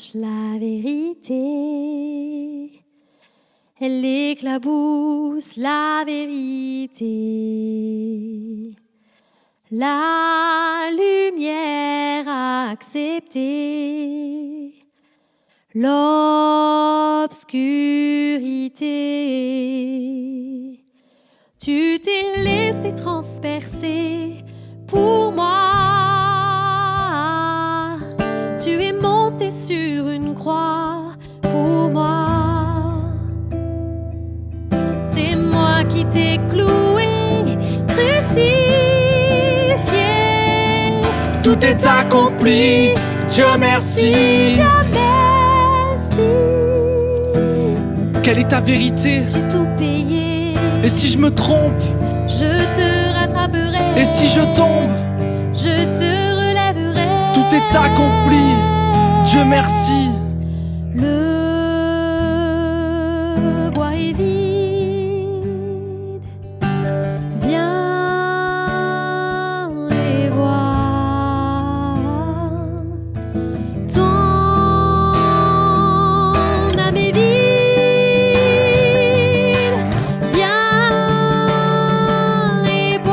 cache la vérité. Elle éclabousse la vérité. La lumière a accepté l'obscurité. Tu t'es laissé transpercer pour moi. Tu es monté sur une croix pour moi. C'est moi qui t'ai cloué, crucifié. Tout est accompli, Dieu merci. Dieu merci. Quelle est ta vérité? J'ai tout payé. Et si je me trompe? Je te rattraperai. Et si je tombe? Je te relèverai. Tout est accompli, Dieu merci. Le bois est vide. Viens et vois. Ton âme est vide. Viens et bois.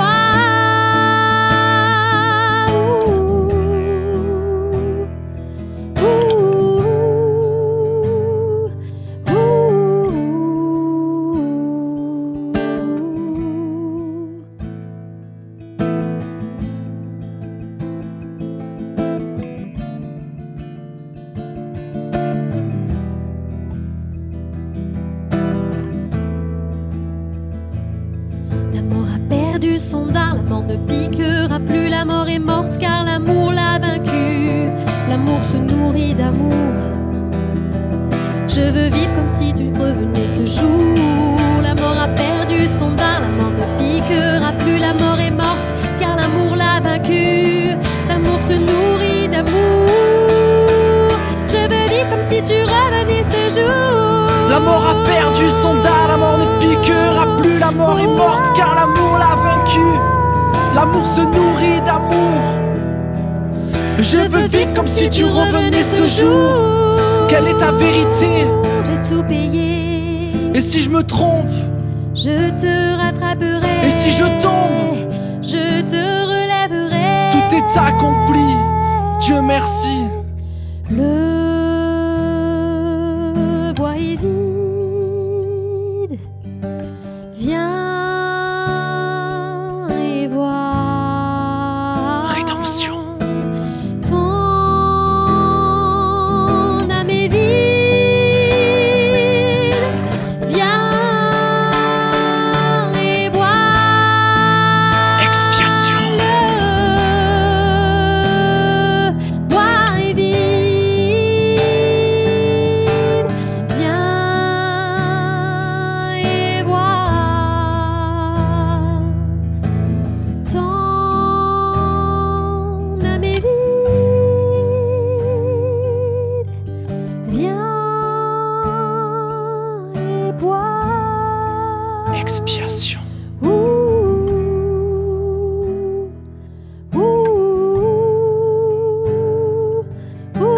La mort a perdu son dard, la mort ne piquera plus, la mort est morte car l'amour l'a vaincue. L'amour se nourrit d'amour. Je veux vivre comme si tu revenais ce jour. La mort a perdu son dard, la mort ne piquera plus, la mort est morte car l'amour l'a vaincue. L'amour se nourrit d'amour. Je veux vivre comme si tu revenais ce jour. La mort a perdu son dard, la mort ne piquera plus, la mort est morte car l'amour l'a vaincu. L'amour se nourrit d'amour. Je veux vivre comme si tu revenais ce jour. Quelle est ta vérité? J'ai tout payé. Et si je me trompe? Je te rattraperai. Et si je tombe? Je te relèverai. Tout est accompli, Dieu merci. Le bois est vide. Viens et vois. Rédemption. Ton âme est vide. Viens et bois. Expiation. Le bois est vide. Viens et bois. Ton âme est vide. Viens et bois. Expiation. Ouh, ouh, ouh, ouh.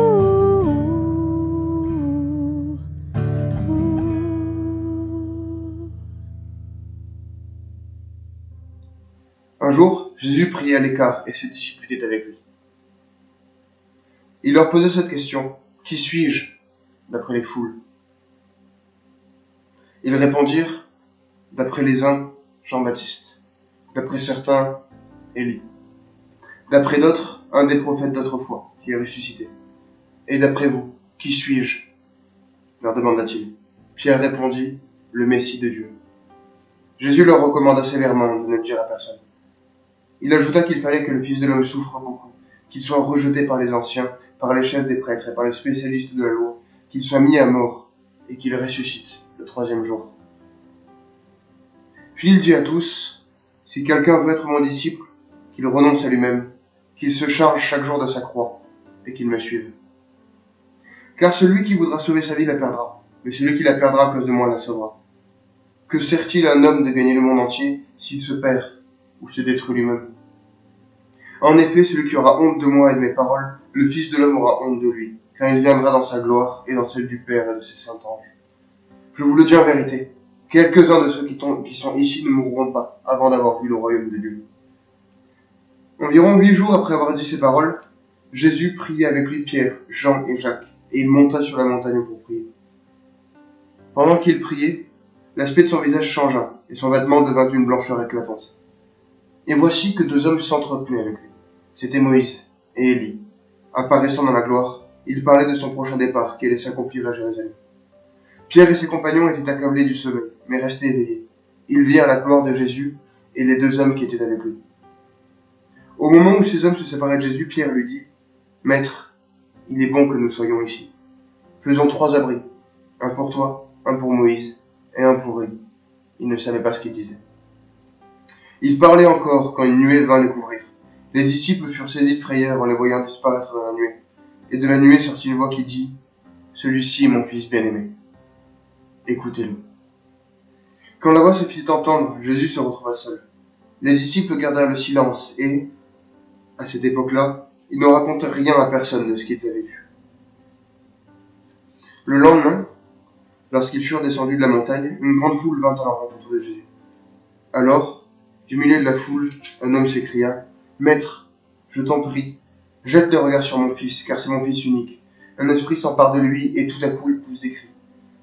Un jour, Jésus priait à l'écart et ses disciples étaient avec lui. Il leur posait cette question: qui suis-je d'après les foules? Ils répondirent: d'après les uns, Jean-Baptiste, d'après certains, Élie, d'après d'autres, un des prophètes d'autrefois qui est ressuscité. Et d'après vous, qui suis-je? leur demanda-t-il. Pierre répondit: le Messie de Dieu. Jésus leur recommanda sévèrement de ne le dire à personne. Il ajouta qu'il fallait que le Fils de l'homme souffre beaucoup, qu'il soit rejeté par les anciens, par les chefs des prêtres et par les spécialistes de la loi, qu'il soit mis à mort et qu'il ressuscite le troisième jour. Puis il dit à tous: si quelqu'un veut être mon disciple, qu'il renonce à lui-même, qu'il se charge chaque jour de sa croix et qu'il me suive. Car celui qui voudra sauver sa vie la perdra, mais celui qui la perdra à cause de moi la sauvera. Que sert-il à un homme de gagner le monde entier s'il se perd ou se détruit lui-même? En effet, celui qui aura honte de moi et de mes paroles, le Fils de l'homme aura honte de lui, quand il viendra dans sa gloire et dans celle du Père et de ses saints anges. Je vous le dis en vérité, quelques-uns de ceux qui sont ici ne mourront pas avant d'avoir vu le royaume de Dieu. Environ 8 jours après avoir dit ces paroles, Jésus priait avec lui Pierre, Jean et Jacques, et il monta sur la montagne pour prier. Pendant qu'il priait, l'aspect de son visage changea, et son vêtement devint d'une blancheur éclatante. Et voici que 2 hommes s'entretenaient avec lui. C'étaient Moïse et Élie. Apparaissant dans la gloire, ils parlaient de son prochain départ qui allait s'accomplir à Jérusalem. Pierre et ses compagnons étaient accablés du sommeil, mais restés éveillés. Ils virent la gloire de Jésus et les 2 hommes qui étaient avec lui. Au moment où ces hommes se séparaient de Jésus, Pierre lui dit, « Maître, il est bon que nous soyons ici. Faisons 3 abris, un pour toi, un pour Moïse et un pour Élie. » Il ne savait pas ce qu'il disait. Il parlait encore quand une nuée vint les couvrir. Les disciples furent saisis de frayeur en les voyant disparaître dans la nuée. Et de la nuée sortit une voix qui dit, « Celui-ci est mon fils bien-aimé. Écoutez-le. » Quand la voix se fit entendre, Jésus se retrouva seul. Les disciples gardèrent le silence et, à cette époque-là, ils ne racontèrent rien à personne de ce qu'ils avaient vu. Le lendemain, lorsqu'ils furent descendus de la montagne, une grande foule vint à la rencontre de Jésus. Alors, du milieu de la foule, un homme s'écria, « Maître, je t'en prie, jette le regard sur mon fils, car c'est mon fils unique. Un esprit s'empare de lui et tout à coup il pousse des cris.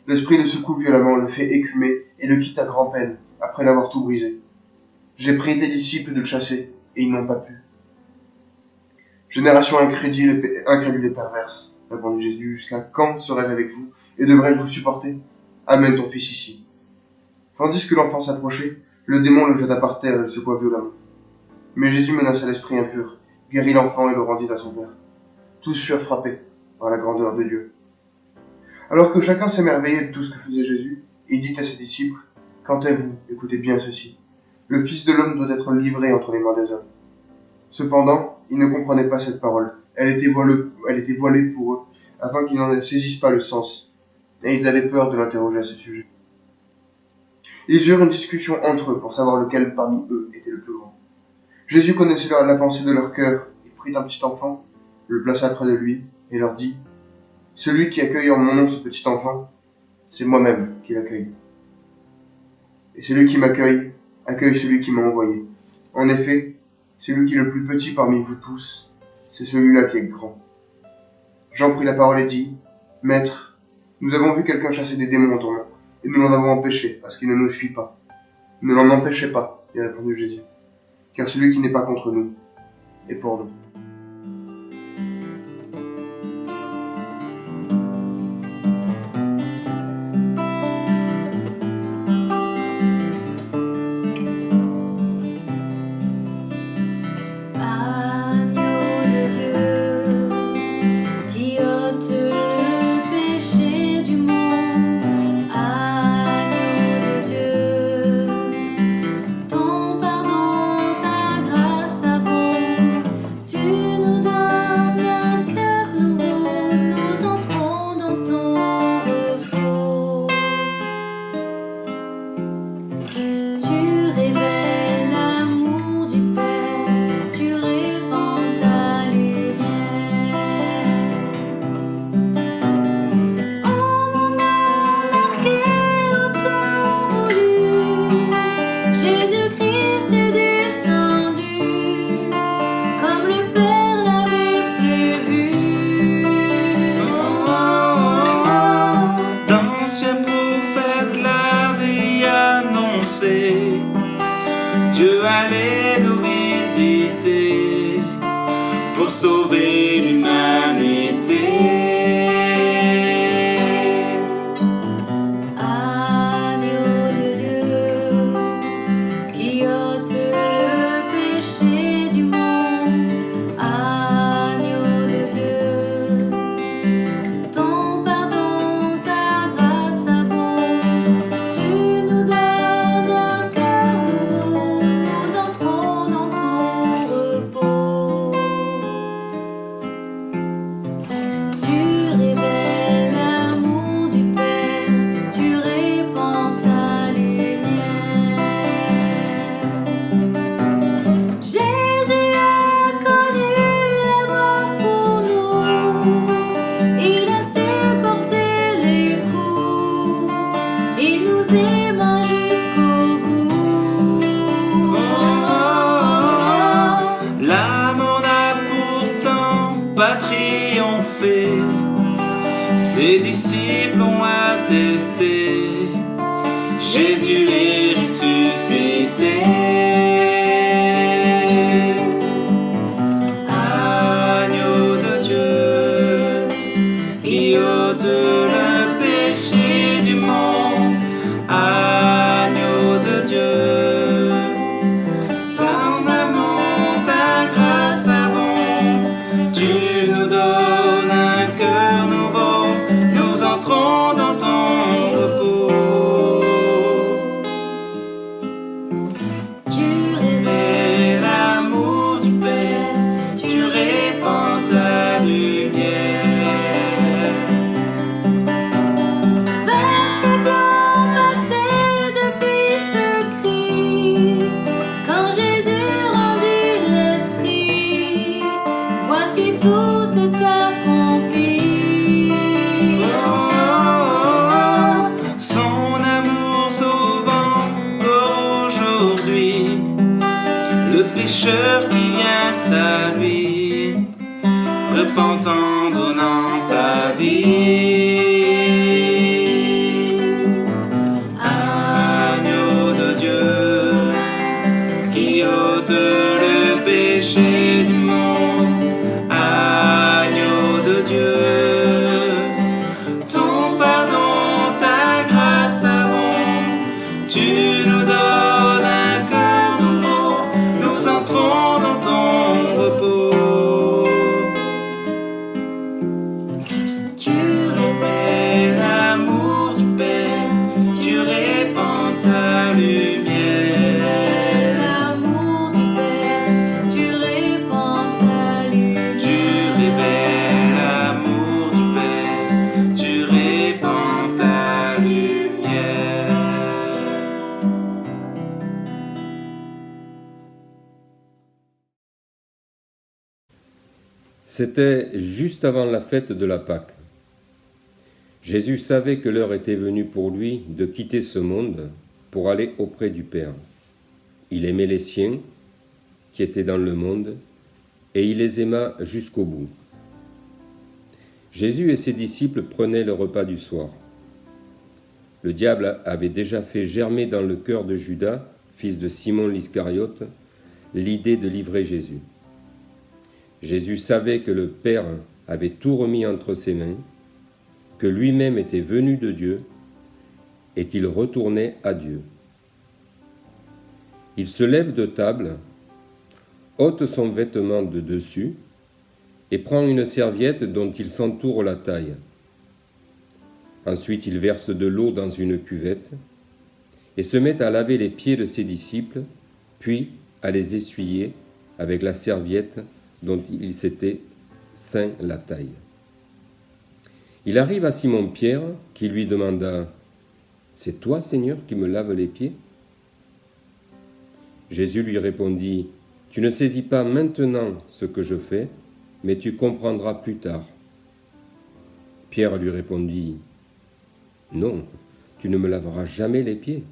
L'esprit le secoue violemment, le fait écumer et le quitte à grand-peine, après l'avoir tout brisé. J'ai prié tes disciples de le chasser, et ils n'ont pas pu. » Génération incrédule et perverse, répondit Jésus, jusqu'à quand serai-je avec vous, et devrais-je vous supporter? Amène ton fils ici. Tandis que l'enfant s'approchait, le démon le jeta par terre et le secoua violemment. Mais Jésus menaça l'esprit impur, guérit l'enfant et le rendit à son père. Tous furent frappés par la grandeur de Dieu. Alors que chacun s'émerveillait de tout ce que faisait Jésus, il dit à ses disciples, « Quant à vous, écoutez bien ceci. Le Fils de l'homme doit être livré entre les mains des hommes. » Cependant, ils ne comprenaient pas cette parole. Elle était voilée pour eux, afin qu'ils n'en saisissent pas le sens, et ils avaient peur de l'interroger à ce sujet. Ils eurent une discussion entre eux pour savoir lequel parmi eux était le plus grand. Jésus connaissait la pensée de leur cœur. Il prit un petit enfant, le plaça près de lui, et leur dit, « Celui qui accueille en mon nom ce petit enfant, c'est moi-même qui l'accueille. Et celui qui m'accueille, accueille celui qui m'a envoyé. En effet, celui qui est le plus petit parmi vous tous, c'est celui-là qui est grand. » Jean prit la parole et dit, « Maître, nous avons vu quelqu'un chasser des démons en ton nom, et nous l'en avons empêché, parce qu'il ne nous suit pas. » « Ne l'en empêchez pas, » lui répondit Jésus, « car celui qui n'est pas contre nous est pour nous. » Tu pas triompher. Ses disciples ont attesté, Jésus est ressuscité. Agneau de Dieu, qui ôte le péché du monde. Agneau de Dieu, ton amour, ta grâce abonde. Tu nous donnes un cœur nouveau, nous entrons dans ton repos. Tu révèles L'amour du Père, tu répands ta lumière. siècles ont passé depuis ce cri, quand Jésus rendit l'esprit. Voici tout est accompli. Son amour sauve encore aujourd'hui le pécheur qui vient à lui, repentant, donnant sa vie. Agneau de Dieu, qui ôte le péché du monde. Agneau de Dieu, ton pardon, ta grâce abonde. Tu nous donnes un cœur nouveau, nous entrons dans ton repos. Tu révèles l'amour du Père, tu répands ta lumière. L'amour du Père, tu répands ta lumière. Tu révèles l'amour du Père, tu répands ta lumière. C'était juste avant la fête de la Pâque. Jésus savait que l'heure était venue pour lui de quitter ce monde pour aller auprès du Père. Il aimait les siens qui étaient dans le monde et il les aima jusqu'au bout. Jésus et ses disciples prenaient le repas du soir. Le diable avait déjà fait germer dans le cœur de Judas, fils de Simon l'Iscariote, l'idée de livrer Jésus. Jésus savait que le Père avait tout remis entre ses mains, que lui-même était venu de Dieu et qu'il retournait à Dieu. Il se lève de table, ôte son vêtement de dessus et prend une serviette dont il s'entoure la taille. Ensuite, il verse de l'eau dans une cuvette et se met à laver les pieds de ses disciples, puis à les essuyer avec la serviette dont il s'était ceint la taille. Il arrive à Simon-Pierre qui lui demanda « C'est toi, Seigneur, qui me laves les pieds ?» Jésus lui répondit « Tu ne saisis pas maintenant ce que je fais, mais tu comprendras plus tard. » Pierre lui répondit « Non, tu ne me laveras jamais les pieds. »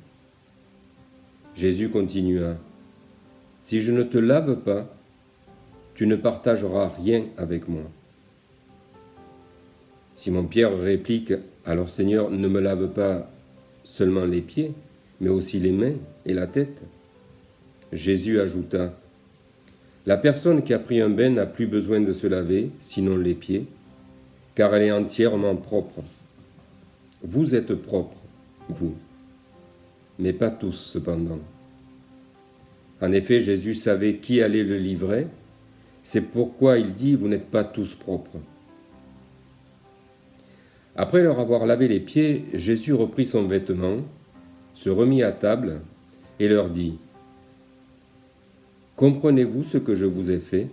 Jésus continua « Si je ne te lave pas, tu ne partageras rien avec moi. » Simon-Pierre réplique « Alors Seigneur, ne me lave pas seulement les pieds, mais aussi les mains et la tête. » Jésus ajouta « La personne qui a pris un bain n'a plus besoin de se laver, sinon les pieds, car elle est entièrement propre. Vous êtes propres, vous, mais pas tous cependant. » En effet, Jésus savait qui allait le livrer. C'est pourquoi il dit « Vous n'êtes pas tous propres. » Après leur avoir lavé les pieds, Jésus reprit son vêtement, se remit à table et leur dit « Comprenez-vous ce que je vous ai fait?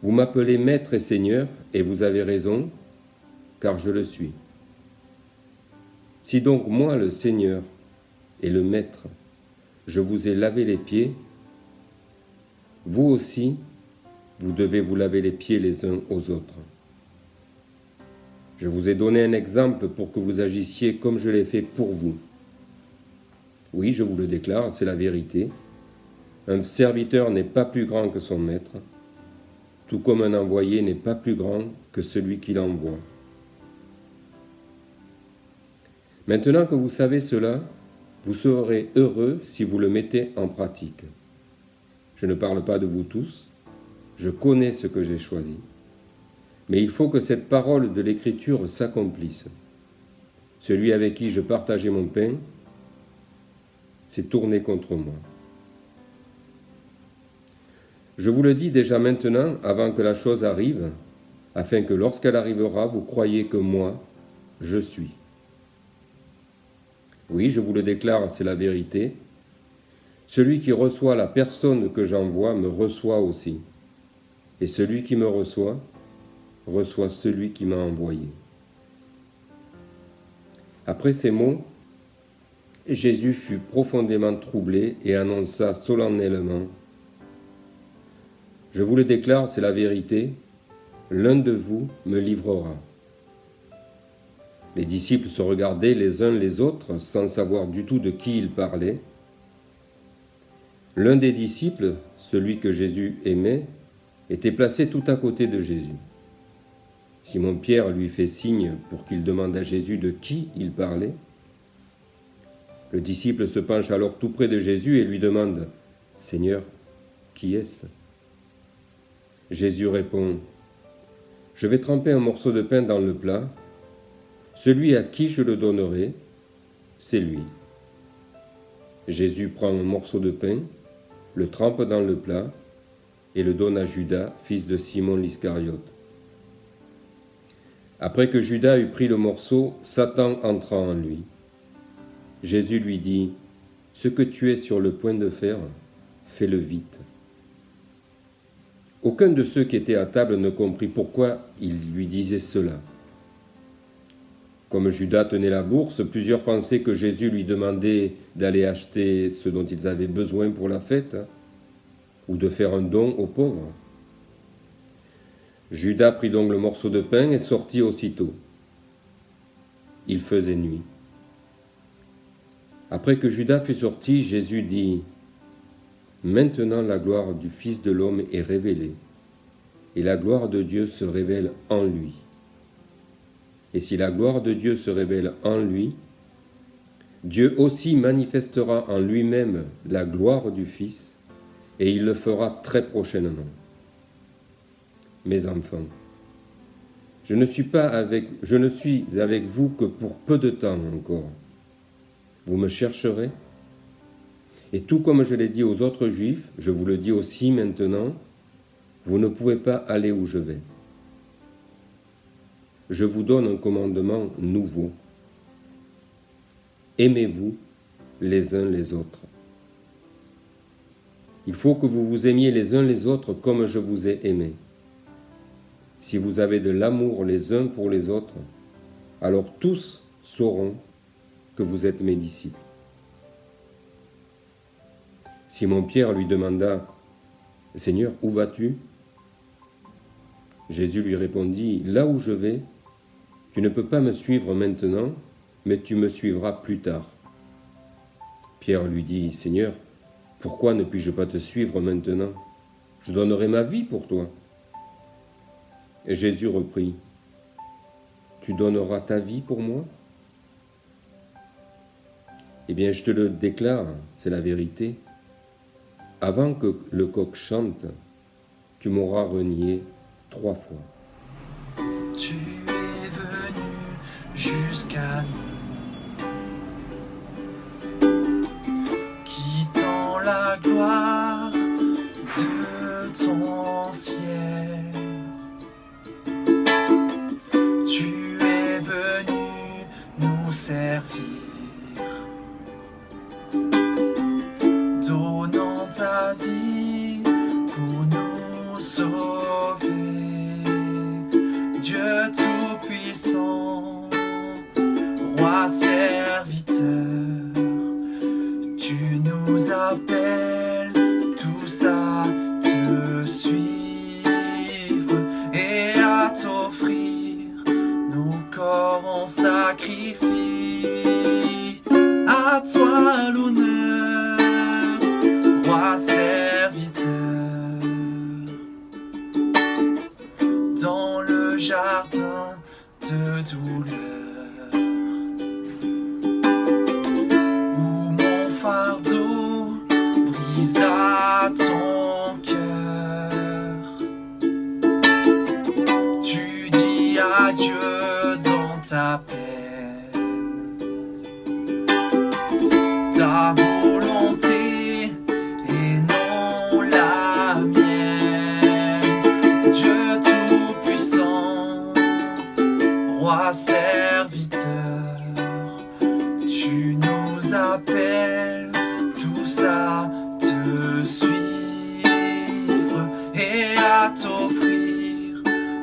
Vous m'appelez Maître et Seigneur, et vous avez raison, car je le suis. Si donc moi, le Seigneur et le Maître, je vous ai lavé les pieds, vous aussi, vous devez vous laver les pieds les uns aux autres. Je vous ai donné un exemple pour que vous agissiez comme je l'ai fait pour vous. Oui, je vous le déclare, c'est la vérité. Un serviteur n'est pas plus grand que son maître, tout comme un envoyé n'est pas plus grand que celui qui l'envoie. Maintenant que vous savez cela, vous serez heureux si vous le mettez en pratique. Je ne parle pas de vous tous, je connais ce que j'ai choisi. Mais il faut que cette parole de l'Écriture s'accomplisse. Celui avec qui je partageais mon pain s'est tourné contre moi. Je vous le dis déjà maintenant, avant que la chose arrive, afin que lorsqu'elle arrivera, vous croyiez que moi, je suis. Oui, je vous le déclare, c'est la vérité. Celui qui reçoit la personne que j'envoie me reçoit aussi. Et celui qui me reçoit celui qui m'a envoyé. Après ces mots, Jésus fut profondément troublé et annonça solennellement : Je vous le déclare, c'est la vérité, l'un de vous me livrera. Les disciples se regardaient les uns les autres sans savoir du tout de qui ils parlaient. L'un des disciples, celui que Jésus aimait, était placé tout à côté de Jésus. Simon-Pierre lui fait signe pour qu'il demande à Jésus de qui il parlait. Le disciple se penche alors tout près de Jésus et lui demande : « Seigneur, qui est-ce » Jésus répond : « Je vais tremper un morceau de pain dans le plat. Celui à qui je le donnerai, c'est lui. » Jésus prend un morceau de pain, le trempe dans le plat et le donne à Judas, fils de Simon l'Iscariote. Après que Judas eut pris le morceau, Satan entra en lui. Jésus lui dit : « Ce que tu es sur le point de faire, fais-le vite. » Aucun de ceux qui étaient à table ne comprit pourquoi il lui disait cela. Comme Judas tenait la bourse, plusieurs pensaient que Jésus lui demandait d'aller acheter ce dont ils avaient besoin pour la fête, ou de faire un don aux pauvres. Judas prit donc le morceau de pain et sortit aussitôt. Il faisait nuit. Après que Judas fut sorti, Jésus dit : « Maintenant la gloire du Fils de l'homme est révélée, et la gloire de Dieu se révèle en lui. Et si la gloire de Dieu se révèle en lui, Dieu aussi manifestera en lui-même la gloire du Fils, et il le fera très prochainement. Mes enfants, je ne suis avec vous que pour peu de temps encore. Vous me chercherez, et tout comme je l'ai dit aux autres Juifs, je vous le dis aussi maintenant, vous ne pouvez pas aller où je vais. Je vous donne un commandement nouveau. Aimez-vous les uns les autres. Il faut que vous vous aimiez les uns les autres comme je vous ai aimés. Si vous avez de l'amour les uns pour les autres, alors tous sauront que vous êtes mes disciples. Simon-Pierre lui demanda : « Seigneur, où vas-tu » Jésus lui répondit : « Là où je vais, tu ne peux pas me suivre maintenant, mais tu me suivras plus tard. » Pierre lui dit : « Seigneur, pourquoi ne puis-je pas te suivre maintenant ? Je donnerai ma vie pour toi. » Et Jésus reprit : « Tu donneras ta vie pour moi ? Eh bien, je te le déclare, c'est la vérité. Avant que le coq chante, tu m'auras renié 3 fois. » Tu es venu jusqu'à nous, quittant la gloire de ton ciel. Tu es venu nous servir, donnant ta vie pour nous sauver. Dieu Tout-Puissant, Roi serviteur, tu nous appelles tous à te suivre et à t'offrir nos corps en sacrifice. À toi l'honneur, Roi serviteur. dis à ton cœur, tu dis à Dieu dans ta paix, ta volonté et non la mienne. Dieu tout-puissant, roi serviteur, tu nous appelles tous à te suivre et à t'offrir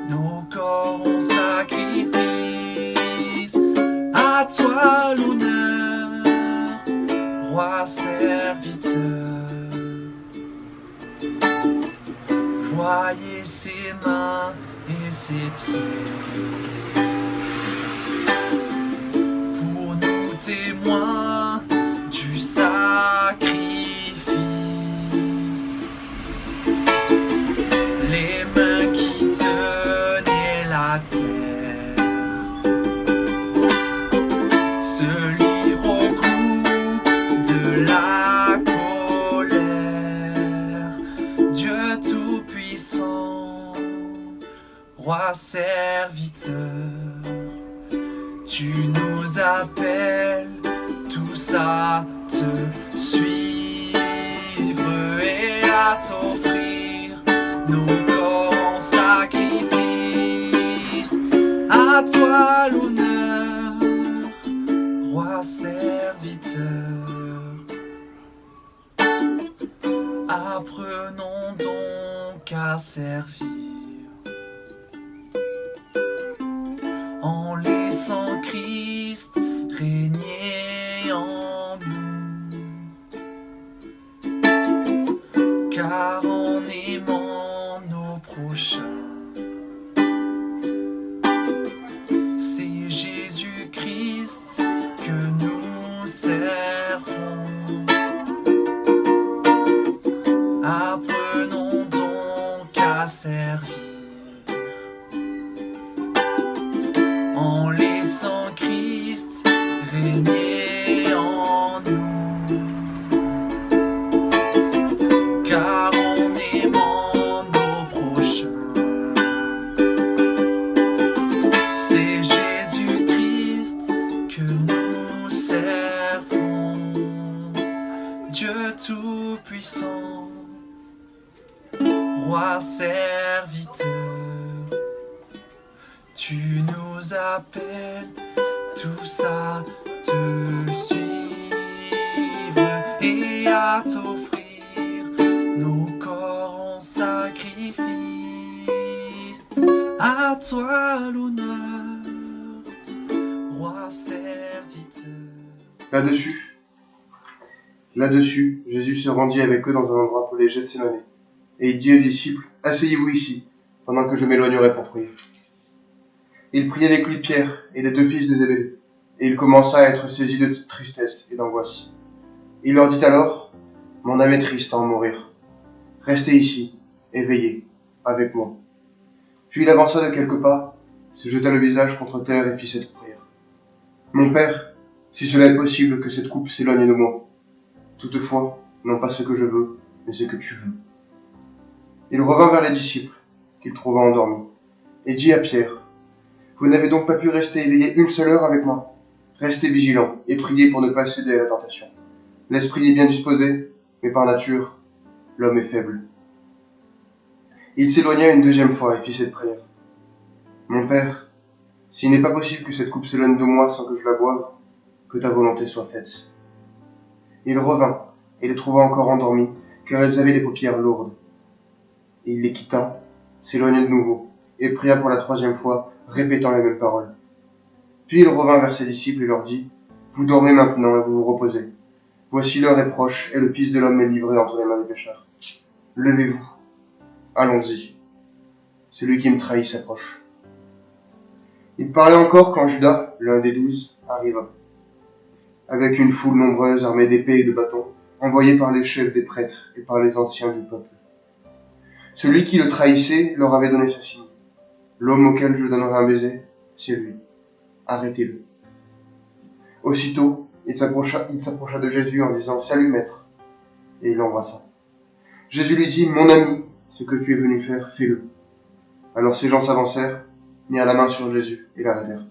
nos corps en sacrifice. À toi l'honneur, roi serviteur. Voyez ses mains et ses pieds, pour nous témoins du sacrifice. Les mains qui tenaient la terre se livrent au clou de la colère. Dieu tout-puissant, roi serviteur, tu nous appelles tous à te suivre et à t'offrir nos corps en sacrifice. À toi l'honneur, roi serviteur. Apprenons donc à servir en laissant Christ régner en nous, car en aimant nos prochains, c'est Jésus-Christ que nous servons. Apprenons donc à servir en laissant Christ régner en nous, car en aimant nos prochains, c'est Jésus-Christ que nous servons. Dieu tout-puissant, roi serviteur, tu nous appelles tous à te suivre et à t'offrir nos corps en sacrifice. À toi l'honneur, roi serviteur. Là-dessus, Jésus se rendit avec eux dans un endroit appelé Gethsémani, et il dit aux disciples, « Asseyez-vous ici, pendant que je m'éloignerai pour prier. » Il prit avec lui Pierre et les 2 fils de Zébédée, et il commença à être saisi de tristesse et d'angoisse. Il leur dit alors, « Mon âme est triste à en mourir. Restez ici et veillez avec moi. » Puis il avança de quelques pas, se jeta le visage contre terre et fit cette prière. « Mon Père, si cela est possible que cette coupe s'éloigne de moi. Toutefois, non pas ce que je veux, mais ce que tu veux. » Il revint vers les disciples, qu'il trouva endormis, et dit à Pierre, « Vous n'avez donc pas pu rester éveillé une seule heure avec moi? Restez vigilants et priez pour ne pas céder à la tentation. L'esprit est bien disposé, mais par nature, l'homme est faible. » Il s'éloigna une 2e fois et fit cette prière. « Mon Père, s'il n'est pas possible que cette coupe s'éloigne de moi sans que je la boive, que ta volonté soit faite. » Il revint et les trouva encore endormis, car ils avaient les paupières lourdes. Et il les quitta, s'éloigna de nouveau, et pria pour la 3e fois, répétant les mêmes paroles. Puis il revint vers ses disciples et leur dit, « Vous dormez maintenant et vous vous reposez. Voici l'heure est proche, et le Fils de l'homme est livré entre les mains des pécheurs. Levez-vous, allons-y. Celui qui me trahit s'approche. » Il parlait encore quand Judas, l'un des 12, arriva, avec une foule nombreuse armée d'épées et de bâtons, envoyée par les chefs des prêtres et par les anciens du peuple. Celui qui le trahissait leur avait donné ce signe. « L'homme auquel je donnerai un baiser, c'est lui. Arrêtez-le. » Aussitôt, il s'approcha de Jésus en disant « Salut, maître !» et il l'embrassa. Jésus lui dit, mon ami, ce que tu es venu faire, fais-le. Alors ces gens s'avancèrent, mirent la main sur Jésus et l'arrêtèrent.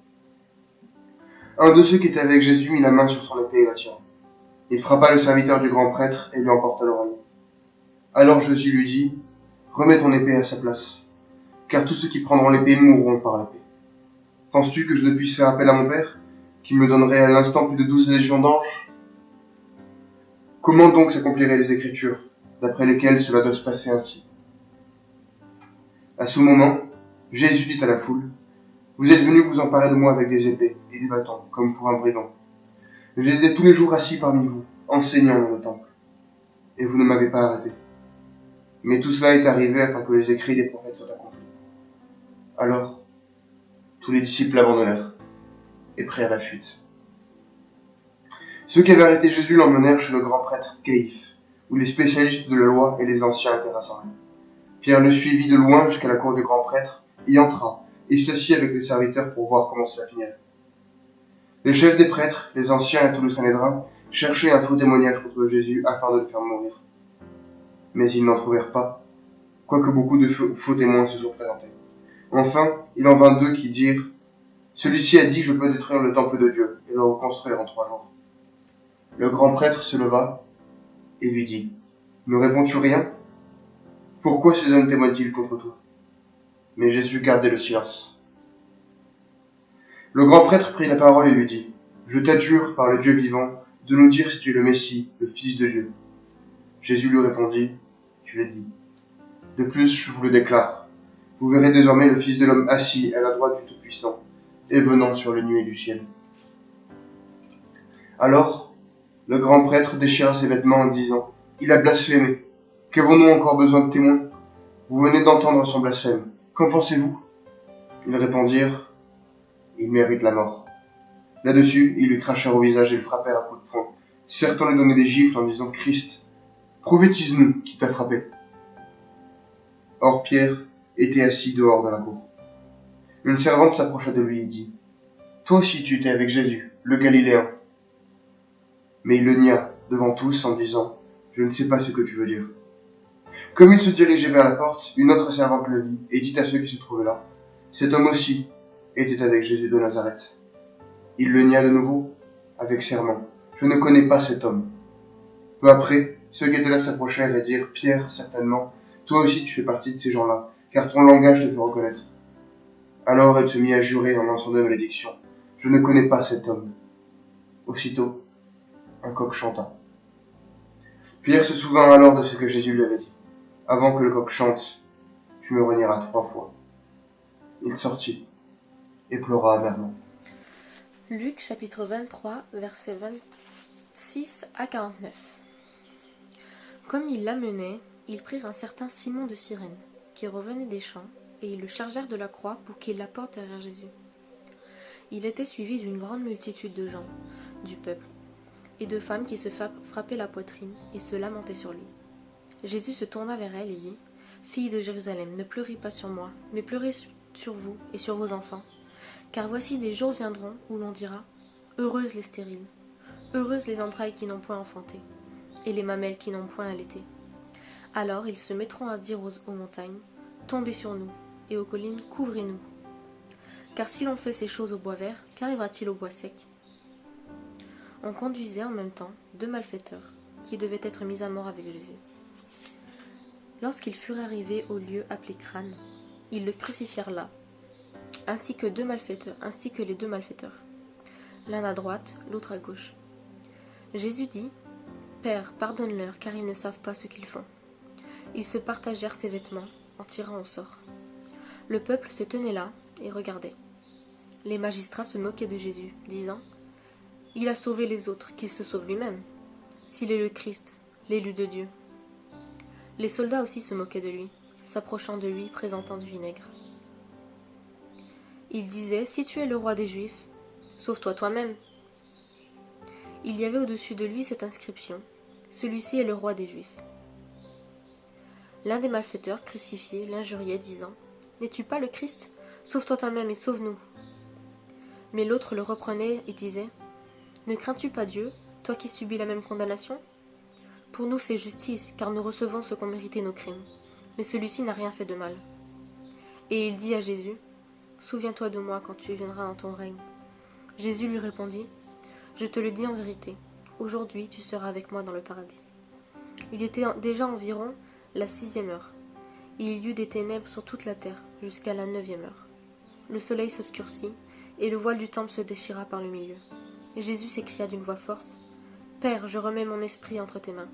Un de ceux qui étaient avec Jésus mit la main sur son épée et la tira. Il frappa le serviteur du grand prêtre et lui emporta l'oreille. Alors Jésus lui dit, remets ton épée à sa place, car tous ceux qui prendront l'épée mourront par l'épée. Penses-tu que je ne puisse faire appel à mon Père, qui me donnerait à l'instant plus de 12 légions d'anges? Comment donc s'accompliraient les Écritures, d'après lesquelles cela doit se passer ainsi? À ce moment, Jésus dit à la foule, vous êtes venus vous emparer de moi avec des épées et des bâtons, comme pour un brigand. J'étais tous les jours assis parmi vous, enseignant dans le temple, et vous ne m'avez pas arrêté. Mais tout cela est arrivé afin que les écrits des prophètes soient accomplis. Alors, tous les disciples l'abandonnèrent et prirent la fuite. Ceux qui avaient arrêté Jésus l'emmenèrent chez le grand prêtre Caïphe, où les spécialistes de la loi et les anciens étaient rassemblés. Pierre le suivit de loin jusqu'à la cour du grand prêtre, y entra, et s'assit avec les serviteurs pour voir comment cela finirait. Les chefs des prêtres, les anciens et tout le Sanhédrin cherchaient un faux témoignage contre Jésus afin de le faire mourir. Mais ils n'en trouvèrent pas, quoique beaucoup de faux témoins se soient présentés. Enfin, il en vint 2 qui dirent « Celui-ci a dit, je peux détruire le temple de Dieu et le reconstruire en 3 jours. » Le grand prêtre se leva et lui dit « Ne réponds-tu rien? Pourquoi ces hommes témoignent-ils contre toi ?» Mais Jésus gardait le silence. Le grand prêtre prit la parole et lui dit « Je t'adjure par le Dieu vivant de nous dire si tu es le Messie, le Fils de Dieu. » Jésus lui répondit « Tu l'as dit. De plus, je vous le déclare, vous verrez désormais le Fils de l'homme assis à la droite du Tout-Puissant et venant sur les nuées du ciel. » Alors, le grand prêtre déchira ses vêtements en disant « Il a blasphémé. Qu'avons-nous encore besoin de témoins? Vous venez d'entendre son blasphème. Qu'en pensez-vous » Ils répondirent « Il mérite la mort. » Là-dessus, ils lui crachèrent au visage et le frappèrent à coups de poing. Certains lui donnaient des gifles en disant « Christ, prophétise-nous qui t'a frappé. » Or Pierre était assis dehors dans la cour. Une servante s'approcha de lui et dit « Toi aussi tu étais avec Jésus, le Galiléen. » Mais il le nia devant tous en disant « Je ne sais pas ce que tu veux dire. » Comme il se dirigeait vers la porte, une autre servante le vit et dit à ceux qui se trouvaient là « Cet homme aussi était avec Jésus de Nazareth. » Il le nia de nouveau avec serment « Je ne connais pas cet homme. » Peu après, ceux qui étaient là s'approchèrent et dirent « Pierre, certainement, toi aussi tu fais partie de ces gens-là, car ton langage te fait reconnaître. » Alors elle se mit à jurer en lançant des malédictions. « Je ne connais pas cet homme. » Aussitôt, un coq chanta. Pierre se souvint alors de ce que Jésus lui avait dit. « Avant que le coq chante, tu me renieras 3 fois. » Il sortit et pleura amèrement. Luc chapitre 23, versets 26 à 49. Comme ils l'amenaient, ils prirent un certain Simon de Cyrène, qui revenait des champs, et ils le chargèrent de la croix pour qu'il la porte derrière Jésus. Il était suivi d'une grande multitude de gens, du peuple, et de femmes qui se frappaient la poitrine et se lamentaient sur lui. Jésus se tourna vers elle et dit « Fille de Jérusalem, ne pleurez pas sur moi, mais pleurez sur vous et sur vos enfants. Car voici des jours viendront où l'on dira « Heureuses les stériles, heureuses les entrailles qui n'ont point enfanté, et les mamelles qui n'ont point allaité. Alors ils se mettront à dire aux montagnes « Tombez sur nous, et aux collines, couvrez-nous. » Car si l'on fait ces choses au bois vert, qu'arrivera-t-il au bois sec? On conduisait en même temps 2 malfaiteurs, qui devaient être mis à mort avec Jésus. Lorsqu'ils furent arrivés au lieu appelé Crâne, ils le crucifièrent là, ainsi que les 2 malfaiteurs, l'un à droite, l'autre à gauche. Jésus dit « Père, pardonne-leur, car ils ne savent pas ce qu'ils font. » Ils se partagèrent ses vêtements, en tirant au sort. Le peuple se tenait là et regardait. Les magistrats se moquaient de Jésus, disant « Il a sauvé les autres, qu'il se sauve lui-même, s'il est le Christ, l'élu de Dieu. » Les soldats aussi se moquaient de lui, s'approchant de lui, présentant du vinaigre. Ils disaient « Si tu es le roi des Juifs, sauve-toi toi-même. » Il y avait au-dessus de lui cette inscription « Celui-ci est le roi des Juifs. » L'un des malfaiteurs crucifiés l'injuriait, disant « N'es-tu pas le Christ? Sauve-toi toi-même et sauve-nous. » Mais l'autre le reprenait et disait « Ne crains-tu pas Dieu, toi qui subis la même condamnation? Pour nous, c'est justice, car nous recevons ce qu'ont mérité nos crimes. Mais celui-ci n'a rien fait de mal. Et il dit à Jésus, « Souviens-toi de moi quand tu viendras dans ton règne. » Jésus lui répondit, « Je te le dis en vérité, aujourd'hui tu seras avec moi dans le paradis. » Il était déjà environ la 6e heure. Il y eut des ténèbres sur toute la terre jusqu'à la 9e heure. Le soleil s'obscurcit et le voile du temple se déchira par le milieu. Et Jésus s'écria d'une voix forte, « Père, je remets mon esprit entre tes mains. »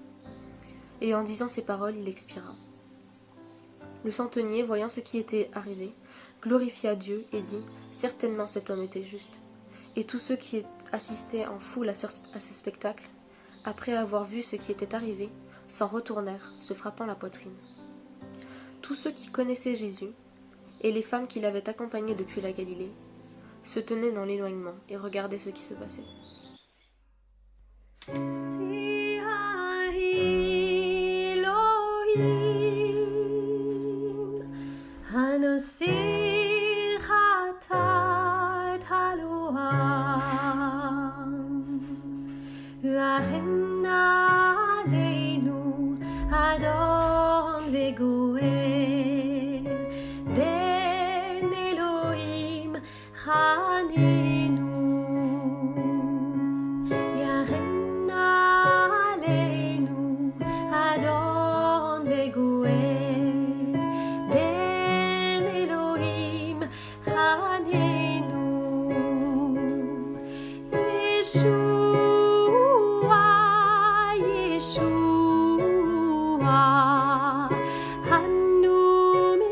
Et en disant ces paroles, il expira. Le centenier, voyant ce qui était arrivé, glorifia Dieu et dit, « Certainement cet homme était juste. » Et tous ceux qui assistaient en foule à ce spectacle, après avoir vu ce qui était arrivé, s'en retournèrent, se frappant la poitrine. Tous ceux qui connaissaient Jésus, et les femmes qui l'avaient accompagné depuis la Galilée, se tenaient dans l'éloignement et regardaient ce qui se passait.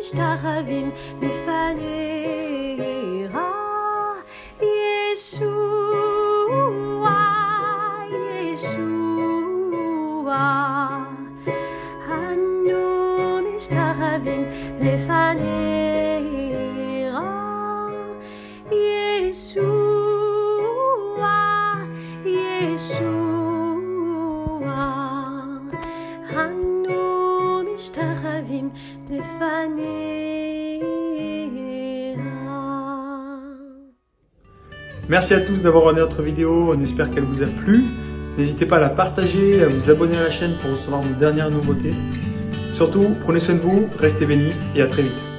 משתחווים לפניך, ישוע, ישוע, אנו משתחווים לפניך, ישוע, ישוע, אנו משתחווים לפניך. Merci à tous d'avoir regardé notre vidéo, on espère qu'elle vous a plu. N'hésitez pas à la partager, à vous abonner à la chaîne pour recevoir nos dernières nouveautés. Surtout, prenez soin de vous, restez bénis et à très vite.